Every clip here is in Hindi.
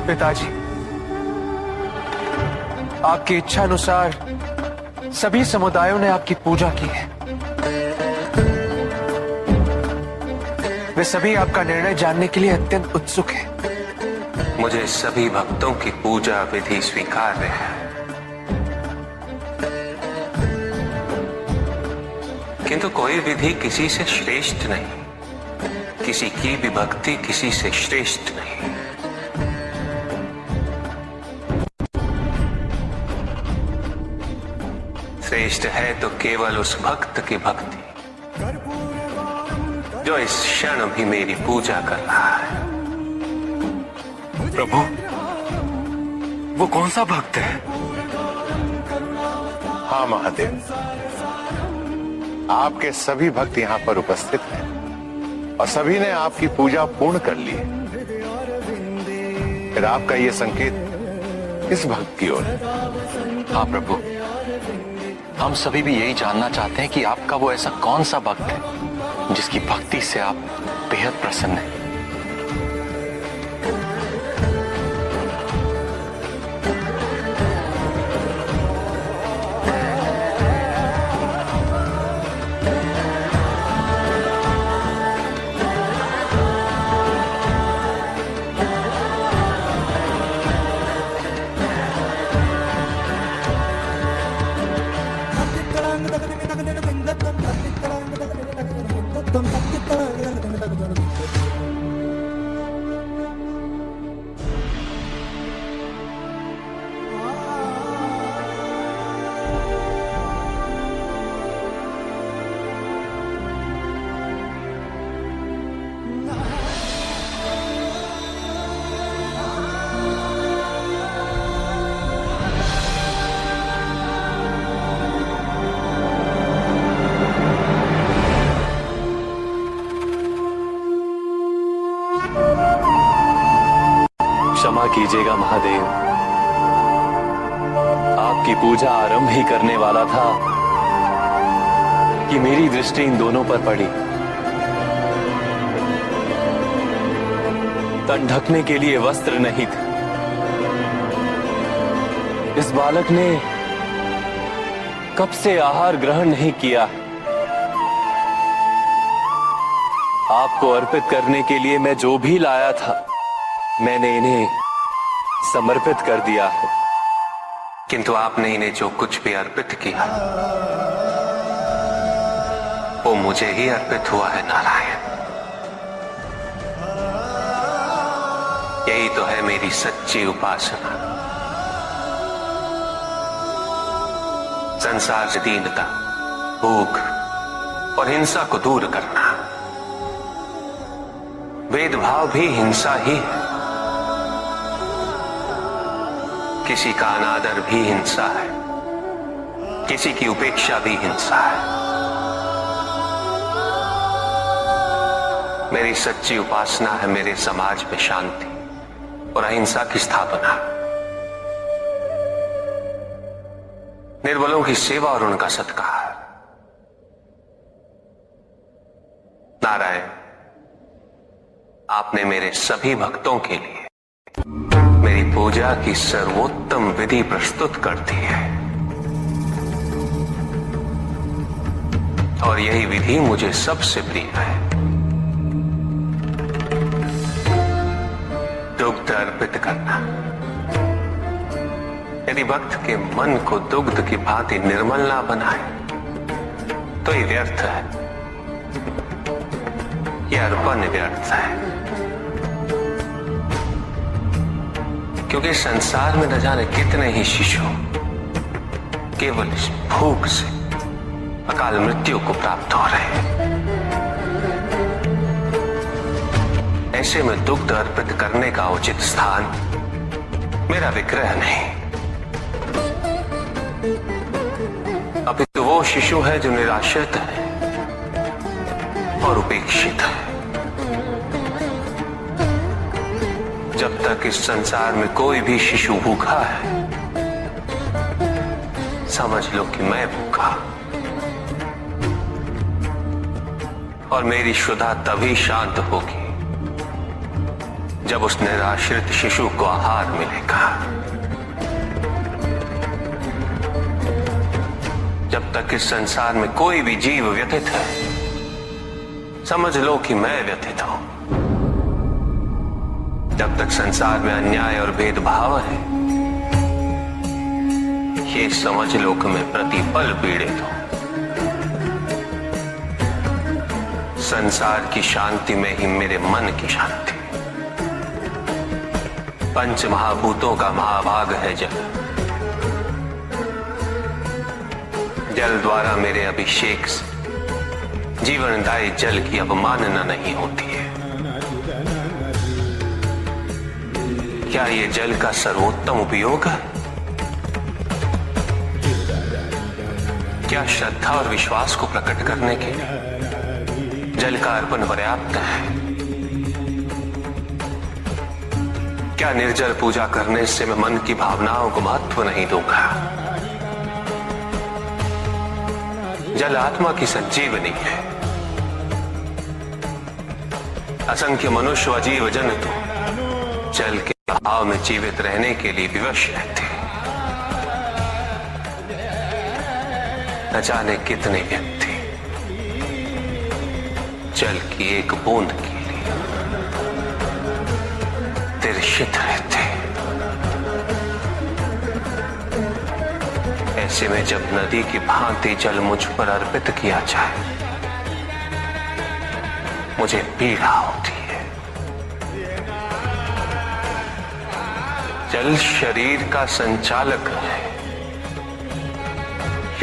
पिताजी, आपकी इच्छा अनुसार सभी समुदायों ने आपकी पूजा की है। वे सभी आपका निर्णय जानने के लिए अत्यंत उत्सुक हैं। मुझे सभी भक्तों की पूजा विधि स्वीकार्य है, किंतु कोई विधि किसी से श्रेष्ठ नहीं, किसी की भी भक्ति किसी से श्रेष्ठ नहीं। श्रेष्ठ है तो केवल उस भक्त की भक्ति जो इस क्षण भी मेरी पूजा कर रहा है। प्रभु, वो कौन सा भक्त है? हाँ महादेव, आपके सभी भक्त यहाँ पर उपस्थित हैं और सभी ने आपकी पूजा पूर्ण कर ली है। फिर आपका ये संकेत किस भक्त की ओर है? हाँ प्रभु, हम सभी भी यही जानना चाहते हैं कि आपका वो ऐसा कौन सा भक्त है जिसकी भक्ति से आप बेहद प्रसन्न हैं। क्षमा कीजिएगा महादेव, आपकी पूजा आरंभ ही करने वाला था कि मेरी दृष्टि इन दोनों पर पड़ी। तन ढकने के लिए वस्त्र नहीं थे। इस बालक ने कब से आहार ग्रहण नहीं किया। आपको अर्पित करने के लिए मैं जो भी लाया था मैंने इन्हें समर्पित कर दिया है। किंतु आपने इन्हें जो कुछ भी अर्पित किया वो मुझे ही अर्पित हुआ है नारायण। यही तो है मेरी सच्ची उपासना। संसार से दीनता, भूख और हिंसा को दूर करना। भेदभाव भी हिंसा ही है, किसी का अनादर भी हिंसा है, किसी की उपेक्षा भी हिंसा है। मेरी सच्ची उपासना है मेरे समाज में शांति और अहिंसा की स्थापना, निर्बलों की सेवा और उनका सत्कार। नारायण, आपने मेरे सभी भक्तों के लिए मेरी पूजा की सर्वोत्तम विधि प्रस्तुत कर दी है और यही विधि मुझे सबसे प्रिय है। दुग्ध अर्पित करना। यदि भक्त के मन को दुग्ध की भांति निर्मल ना बनाए तो ये व्यर्थ है, ये अर्पण व्यर्थ है। क्योंकि संसार में न जाने कितने ही शिशु केवल इस भूख से अकाल मृत्यु को प्राप्त हो रहे हैं। ऐसे में दुग्ध अर्पित करने का उचित स्थान मेरा विग्रह नहीं, अपितु वो शिशु है जो निराश्रित है और उपेक्षित है। जब तक इस संसार में कोई भी शिशु भूखा है, समझ लो कि मैं भूखा, और मेरी क्षुधा तभी शांत होगी जब उस निराश्रित शिशु को आहार मिलेगा। जब तक इस संसार में कोई भी जीव व्यथित है, समझ लो कि मैं व्यथित हूं। जब तक संसार में अन्याय और भेदभाव है, ये समझ लो कि मैं प्रतिपल पीड़ित हूं। संसार की शांति में ही मेरे मन की शांति। पंच महाभूतों का महाभाग है जल। जल द्वारा मेरे अभिषेक से जीवनदायी जल की अवमानना नहीं होती है। क्या ये जल का सर्वोत्तम उपयोग है? क्या श्रद्धा और विश्वास को प्रकट करने के लिए जल का अर्पण पर्याप्त है? क्या निर्जल पूजा करने से मैं मन की भावनाओं को महत्व नहीं दूंगा? जल आत्मा की संजीवनी है। असंख्य मनुष्य व जीव जंतु जल के अभाव में जीवित रहने के लिए विवश रहते हैं। न जाने कितने व्यक्ति जल की एक बूंद के लिए तिरछित रहते हैं। ऐसे में जब नदी की भांति जल मुझ पर अर्पित किया जाए, मुझे पीड़ा होती है। जल शरीर का संचालक है।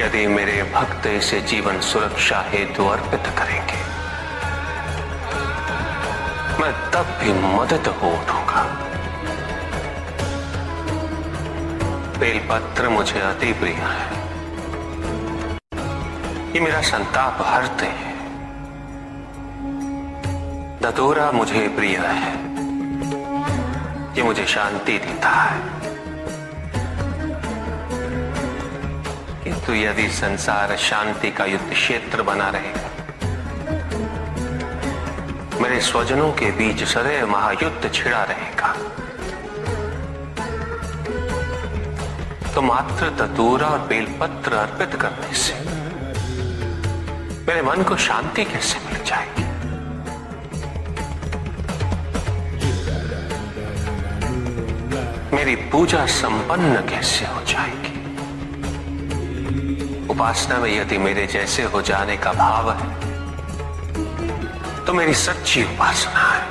यदि मेरे भक्त इसे जीवन सुरक्षा हेतु अर्पित करेंगे, मैं तब भी मदद हो उठूंगा। बेलपत्र मुझे अति प्रिय है। ये मेरा संताप हरते हैं। धतूरा मुझे प्रिय है। ये मुझे शांति देता है। किंतु यदि संसार शांति का युद्ध क्षेत्र बना रहेगा, मेरे स्वजनों के बीच सदैव महायुद्ध छिड़ा रहेगा, तो मात्र धतूरा और बेलपत्र अर्पित करने से मेरे मन को शांति कैसे मिल जाएगी? मेरी पूजा संपन्न कैसे हो जाएगी? उपासना में यदि मेरे जैसे हो जाने का भाव है, तो मेरी सच्ची उपासना है।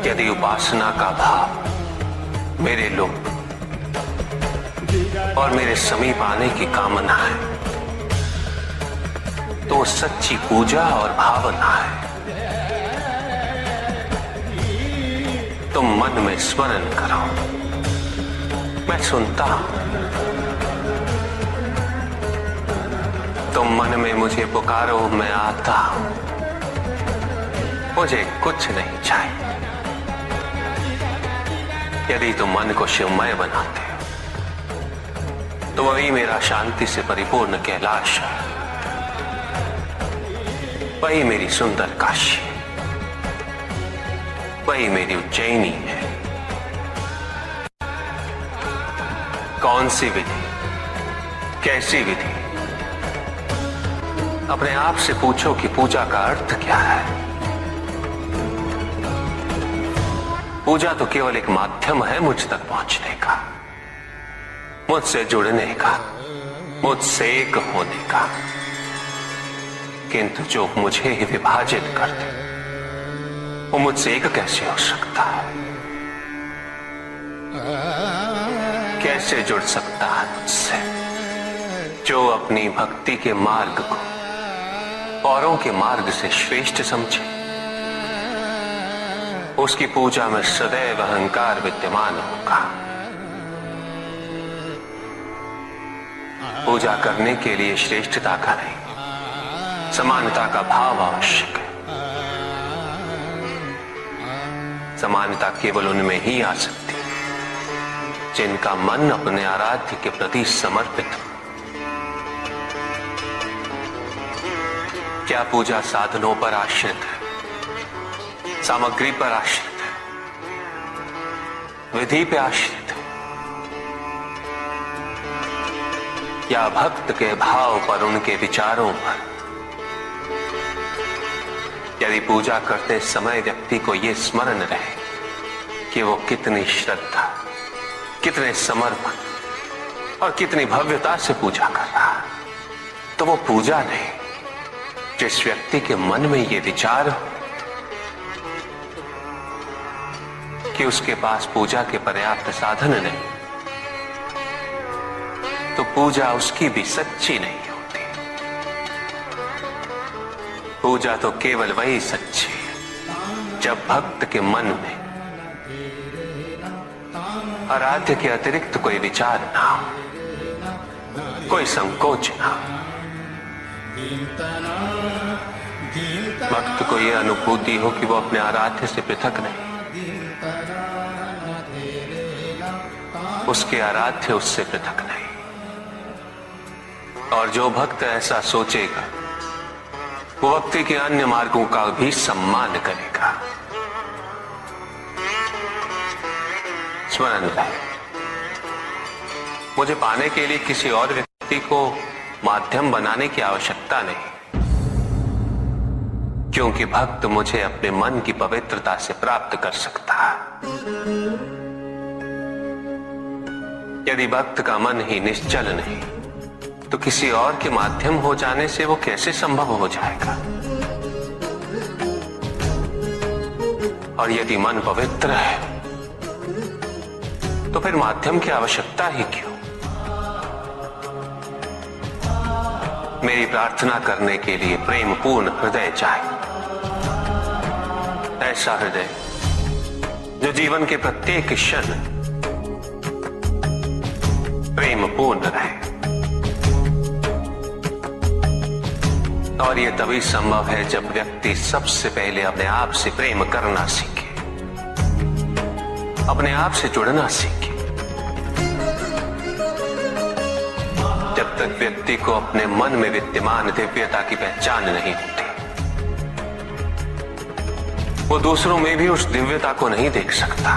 यदि उपासना का भाव मेरे लोग और मेरे समीप आने की कामना है, तो वो सच्ची पूजा और भावना है। तुम मन में स्मरण करो, मैं सुनता हूं। तुम मन में मुझे पुकारो, मैं आता हूं। मुझे कुछ नहीं चाहिए। यदि तुम मन को शिवमय बनाते हो, तो वही मेरा शांति से परिपूर्ण कैलाश है। वही मेरी सुंदर काशी, वही मेरी उज्जैनी है। कौन सी विधि, कैसी विधि? अपने आप से पूछो कि पूजा का अर्थ क्या है। पूजा तो केवल एक माध्यम है मुझ तक पहुंचने का, मुझसे जुड़ने का, मुझसे एक होने का। किंतु जो मुझे ही विभाजित कर दे, वो मुझसे एक कैसे हो सकता है? कैसे जुड़ सकता है मुझसे? जो अपनी भक्ति के मार्ग को औरों के मार्ग से श्रेष्ठ समझे, उसकी पूजा में सदैव अहंकार विद्यमान होगा। पूजा करने के लिए श्रेष्ठता का नहीं, समानता का भाव आवश्यक है। समानता केवल उनमें ही आ सकती है जिनका मन अपने आराध्य के प्रति समर्पित हो। क्या पूजा साधनों पर आश्रित है? सामग्री पर आश्रित है, विधि पे आश्रित है, या भक्त के भाव पर, उनके विचारों पर। यदि पूजा करते समय व्यक्ति को यह स्मरण रहे कि वो कितनी श्रद्धा, कितने समर्पण और कितनी भव्यता से पूजा कर रहा है, तो वो पूजा नहीं। जिस व्यक्ति के मन में ये विचार हो कि उसके पास पूजा के पर्याप्त साधन नहीं, तो पूजा उसकी भी सच्ची नहीं होती। पूजा तो केवल वही सच्ची है जब भक्त के मन में आराध्य के अतिरिक्त कोई विचार ना हो, कोई संकोच ना हो। भक्त को यह अनुभूति हो कि वो अपने आराध्य से पृथक नहीं, उसके आराध्य उससे पृथक नहीं। और जो भक्त ऐसा सोचेगा वो भक्ति के अन्य मार्गों का भी सम्मान करेगा। स्मरण रहे, मुझे पाने के लिए किसी और व्यक्ति को माध्यम बनाने की आवश्यकता नहीं, क्योंकि भक्त मुझे अपने मन की पवित्रता से प्राप्त कर सकता है। यदि भक्त का मन ही निश्चल नहीं, तो किसी और के माध्यम हो जाने से वो कैसे संभव हो जाएगा? और यदि मन पवित्र है, तो फिर माध्यम की आवश्यकता ही क्यों? मेरी प्रार्थना करने के लिए प्रेम पूर्ण हृदय चाहिए, ऐसा हृदय जो जीवन के प्रत्येक क्षण प्रेम पूर्ण रहे। और यह तभी संभव है जब व्यक्ति सबसे पहले अपने आप से प्रेम करना सीखे, अपने आप से जुड़ना सीखे। जब तक व्यक्ति को अपने मन में विद्यमान दिव्यता की पहचान नहीं होती, वो दूसरों में भी उस दिव्यता को नहीं देख सकता।